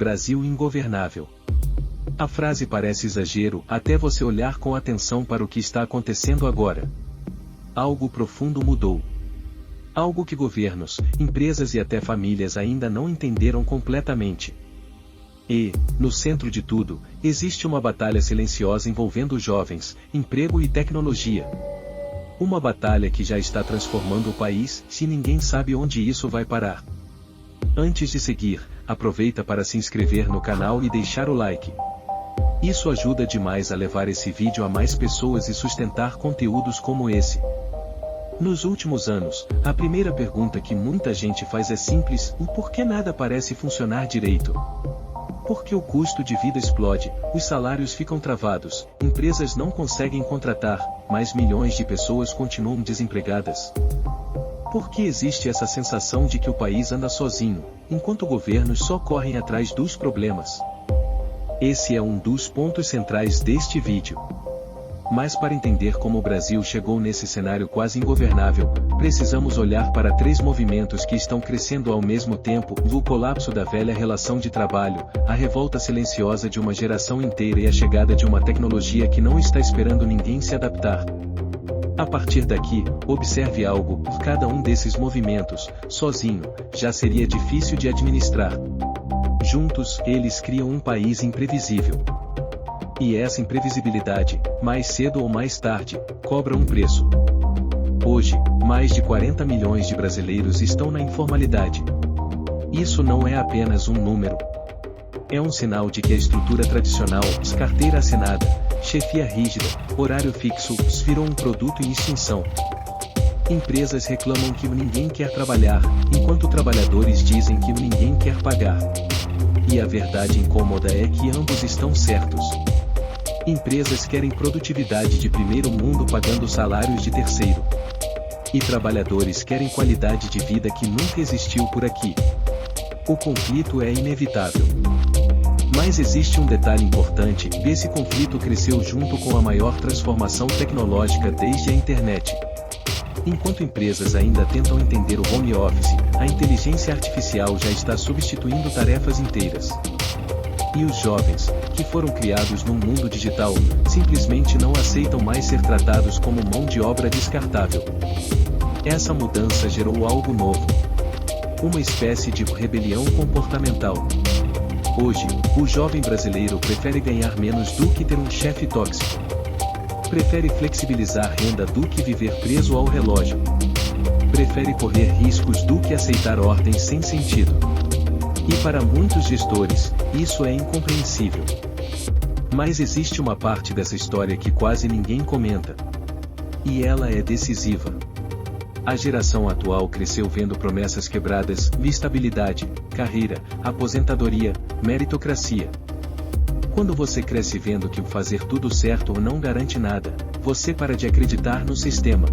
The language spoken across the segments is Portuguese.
Brasil ingovernável. A frase parece exagero até você olhar com atenção para o que está acontecendo agora. Algo profundo mudou. Algo que governos, empresas e até famílias ainda não entenderam completamente. E, no centro de tudo, existe uma batalha silenciosa envolvendo jovens, emprego e tecnologia. Uma batalha que já está transformando o país, se ninguém sabe onde isso vai parar. Antes de seguir, aproveita para se inscrever no canal e deixar o like. Isso ajuda demais a levar esse vídeo a mais pessoas e sustentar conteúdos como esse. Nos últimos anos, a primeira pergunta que muita gente faz é simples: por que nada parece funcionar direito? Porque o custo de vida explode, os salários ficam travados, empresas não conseguem contratar, mas milhões de pessoas continuam desempregadas. Por que existe essa sensação de que o país anda sozinho, enquanto governos só correm atrás dos problemas? Esse é um dos pontos centrais deste vídeo. Mas para entender como o Brasil chegou nesse cenário quase ingovernável, precisamos olhar para 3 movimentos que estão crescendo ao mesmo tempo: o colapso da velha relação de trabalho, a revolta silenciosa de uma geração inteira e a chegada de uma tecnologia que não está esperando ninguém se adaptar. A partir daqui, observe algo: por cada um desses movimentos, sozinho, já seria difícil de administrar. Juntos, eles criam um país imprevisível. E essa imprevisibilidade, mais cedo ou mais tarde, cobra um preço. Hoje, mais de 40 milhões de brasileiros estão na informalidade. Isso não é apenas um número. É um sinal de que a estrutura tradicional, carteira assinada, chefia rígida, horário fixo, virou um produto em extinção. Empresas reclamam que ninguém quer trabalhar, enquanto trabalhadores dizem que ninguém quer pagar. E a verdade incômoda é que ambos estão certos. Empresas querem produtividade de primeiro mundo pagando salários de terceiro. E trabalhadores querem qualidade de vida que nunca existiu por aqui. O conflito é inevitável. Mas existe um detalhe importante: esse conflito cresceu junto com a maior transformação tecnológica desde a internet. Enquanto empresas ainda tentam entender o home office, a inteligência artificial já está substituindo tarefas inteiras. E os jovens, que foram criados num mundo digital, simplesmente não aceitam mais ser tratados como mão de obra descartável. Essa mudança gerou algo novo. Uma espécie de rebelião comportamental. Hoje, o jovem brasileiro prefere ganhar menos do que ter um chefe tóxico. Prefere flexibilizar a renda do que viver preso ao relógio. Prefere correr riscos do que aceitar ordens sem sentido. E para muitos gestores, isso é incompreensível. Mas existe uma parte dessa história que quase ninguém comenta. E ela é decisiva. A geração atual cresceu vendo promessas quebradas: estabilidade, carreira, aposentadoria, meritocracia. Quando você cresce vendo que o fazer tudo certo não garante nada, você para de acreditar no sistema.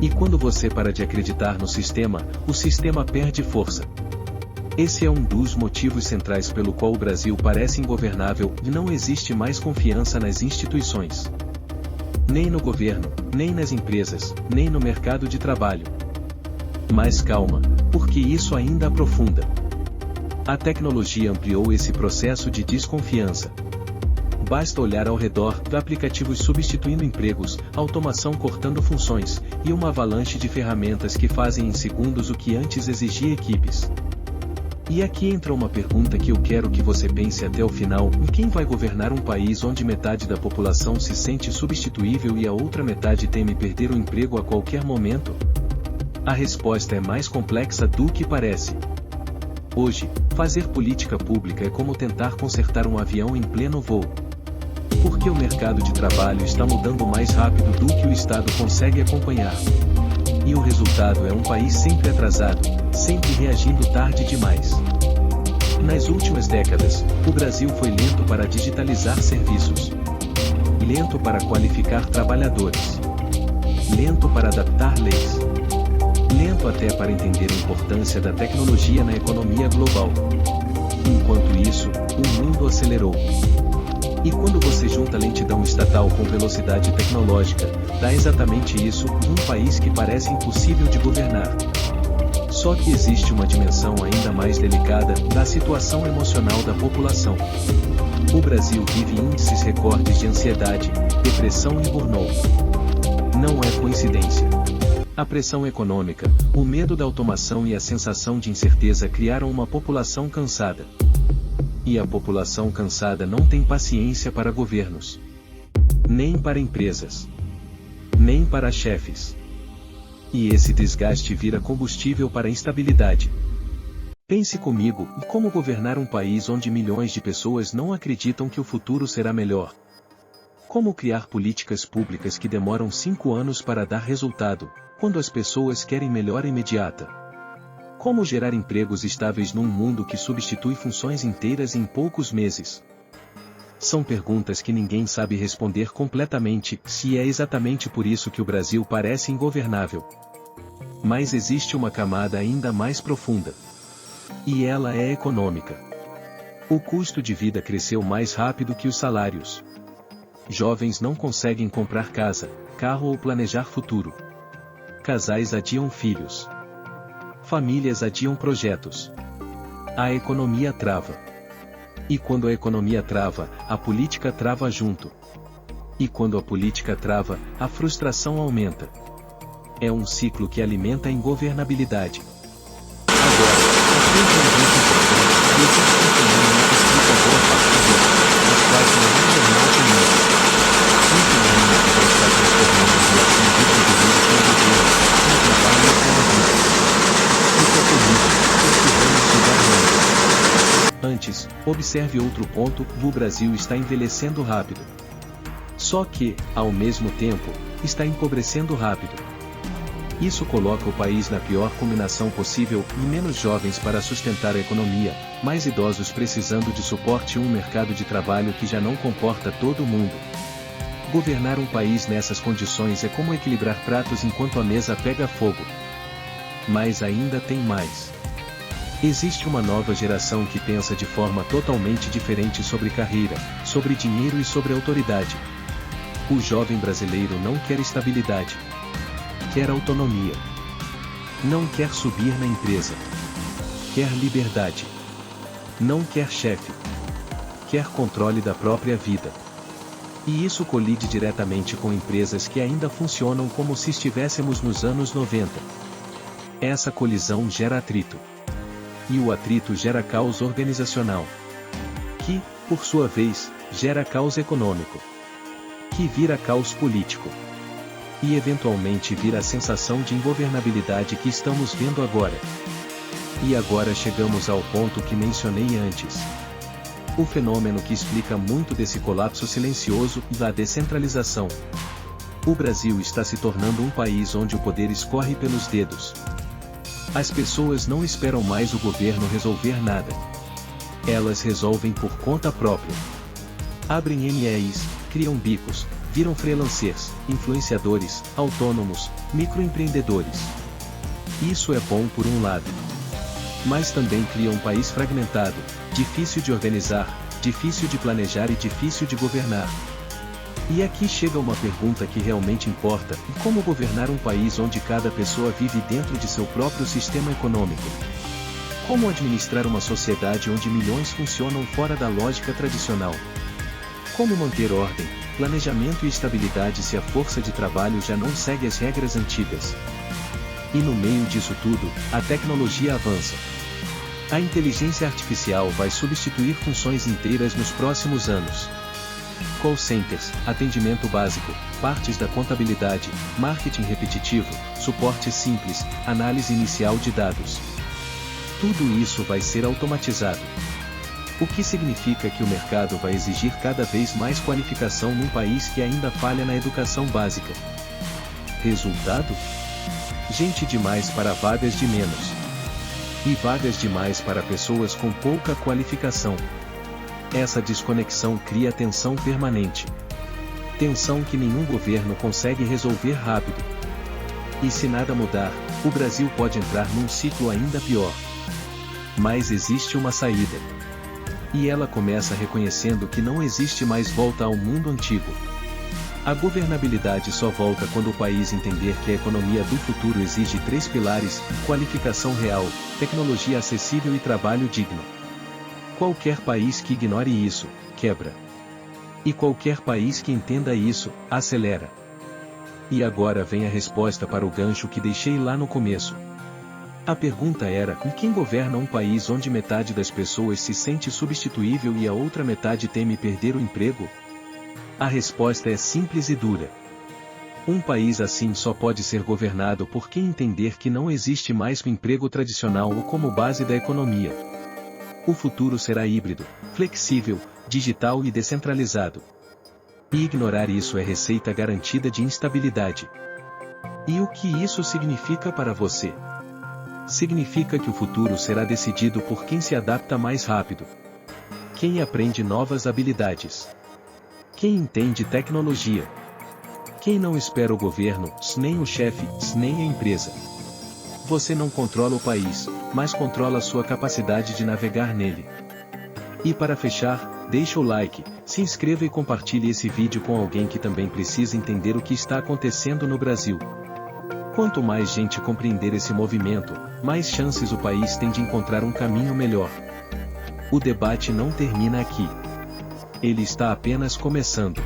E quando você para de acreditar no sistema, o sistema perde força. Esse é um dos motivos centrais pelo qual o Brasil parece ingovernável e não existe mais confiança nas instituições. Nem no governo, nem nas empresas, nem no mercado de trabalho. Mas calma, porque isso ainda aprofunda. A tecnologia ampliou esse processo de desconfiança. Basta olhar ao redor: aplicativos substituindo empregos, automação cortando funções, e uma avalanche de ferramentas que fazem em segundos o que antes exigia equipes. E aqui entra uma pergunta que eu quero que você pense até o final: quem vai governar um país onde metade da população se sente substituível e a outra metade teme perder o emprego a qualquer momento? A resposta é mais complexa do que parece. Hoje, fazer política pública é como tentar consertar um avião em pleno voo. Porque o mercado de trabalho está mudando mais rápido do que o Estado consegue acompanhar. E o resultado é um país sempre atrasado, sempre reagindo tarde demais. Nas últimas décadas, o Brasil foi lento para digitalizar serviços. Lento para qualificar trabalhadores. Lento para adaptar leis. Lento até para entender a importância da tecnologia na economia global. Enquanto isso, o mundo acelerou. E quando você junta lentidão estatal com velocidade tecnológica, dá exatamente isso: um país que parece impossível de governar. Só que existe uma dimensão ainda mais delicada, da situação emocional da população. O Brasil vive índices recordes de ansiedade, depressão e burnout. Não é coincidência. A pressão econômica, o medo da automação e a sensação de incerteza criaram uma população cansada. E a população cansada não tem paciência para governos. Nem para empresas. Nem para chefes. E esse desgaste vira combustível para a instabilidade. Pense comigo, e como governar um país onde milhões de pessoas não acreditam que o futuro será melhor? Como criar políticas públicas que demoram 5 anos para dar resultado, quando as pessoas querem melhora imediata? Como gerar empregos estáveis num mundo que substitui funções inteiras em poucos meses? São perguntas que ninguém sabe responder completamente, e é exatamente por isso que o Brasil parece ingovernável. Mas existe uma camada ainda mais profunda. E ela é econômica. O custo de vida cresceu mais rápido que os salários. Jovens não conseguem comprar casa, carro ou planejar futuro. Casais adiam filhos. Famílias adiam projetos. A economia trava. E quando a economia trava, a política trava junto. E quando a política trava, a frustração aumenta. É um ciclo que alimenta a ingovernabilidade. Agora, a coisa é muito importante, e existe um fenômeno que explica boa parte dos quais nenhum jornal tem medo. Um fenômeno que vai estar transformando a relação de indivíduos com o governo, com o trabalho e com a vida. Fica comigo, porque vamos chegar longe. Antes, observe outro ponto: o Brasil está envelhecendo rápido. Só que, ao mesmo tempo, está empobrecendo rápido. Isso coloca o país na pior combinação possível, e menos jovens para sustentar a economia, mais idosos precisando de suporte e um mercado de trabalho que já não comporta todo mundo. Governar um país nessas condições é como equilibrar pratos enquanto a mesa pega fogo. Mas ainda tem mais. Existe uma nova geração que pensa de forma totalmente diferente sobre carreira, sobre dinheiro e sobre autoridade. O jovem brasileiro não quer estabilidade. Quer autonomia. Não quer subir na empresa. Quer liberdade. Não quer chefe. Quer controle da própria vida. E isso colide diretamente com empresas que ainda funcionam como se estivéssemos nos anos 90. Essa colisão gera atrito. E o atrito gera caos organizacional. Que, por sua vez, gera caos econômico. Que vira caos político. E eventualmente vira a sensação de ingovernabilidade que estamos vendo agora. E agora chegamos ao ponto que mencionei antes. O fenômeno que explica muito desse colapso silencioso da descentralização. O Brasil está se tornando um país onde o poder escorre pelos dedos. As pessoas não esperam mais o governo resolver nada. Elas resolvem por conta própria. Abrem MEIs, criam bicos, viram freelancers, influenciadores, autônomos, microempreendedores. Isso é bom por um lado. Mas também cria um país fragmentado, difícil de organizar, difícil de planejar e difícil de governar. E aqui chega uma pergunta que realmente importa: e como governar um país onde cada pessoa vive dentro de seu próprio sistema econômico? Como administrar uma sociedade onde milhões funcionam fora da lógica tradicional? Como manter ordem, planejamento e estabilidade se a força de trabalho já não segue as regras antigas? E no meio disso tudo, a tecnologia avança. A inteligência artificial vai substituir funções inteiras nos próximos anos. Call centers, atendimento básico, partes da contabilidade, marketing repetitivo, suporte simples, análise inicial de dados. Tudo isso vai ser automatizado. O que significa que o mercado vai exigir cada vez mais qualificação num país que ainda falha na educação básica. Resultado? Gente demais para vagas de menos. E vagas demais para pessoas com pouca qualificação. Essa desconexão cria tensão permanente. Tensão que nenhum governo consegue resolver rápido. E se nada mudar, o Brasil pode entrar num ciclo ainda pior. Mas existe uma saída. E ela começa reconhecendo que não existe mais volta ao mundo antigo. A governabilidade só volta quando o país entender que a economia do futuro exige 3 pilares: qualificação real, tecnologia acessível e trabalho digno. Qualquer país que ignore isso, quebra. E qualquer país que entenda isso, acelera. E agora vem a resposta para o gancho que deixei lá no começo. A pergunta era: e quem governa um país onde metade das pessoas se sente substituível e a outra metade teme perder o emprego? A resposta é simples e dura. Um país assim só pode ser governado por quem entender que não existe mais o emprego tradicional como base da economia. O futuro será híbrido, flexível, digital e descentralizado. E ignorar isso é receita garantida de instabilidade. E o que isso significa para você? Significa que o futuro será decidido por quem se adapta mais rápido. Quem aprende novas habilidades. Quem entende tecnologia. Quem não espera o governo, nem o chefe, nem a empresa. Você não controla o país, mas controla a sua capacidade de navegar nele. E para fechar, deixa o like, se inscreva e compartilhe esse vídeo com alguém que também precisa entender o que está acontecendo no Brasil. Quanto mais gente compreender esse movimento, mais chances o país tem de encontrar um caminho melhor. O debate não termina aqui. Ele está apenas começando.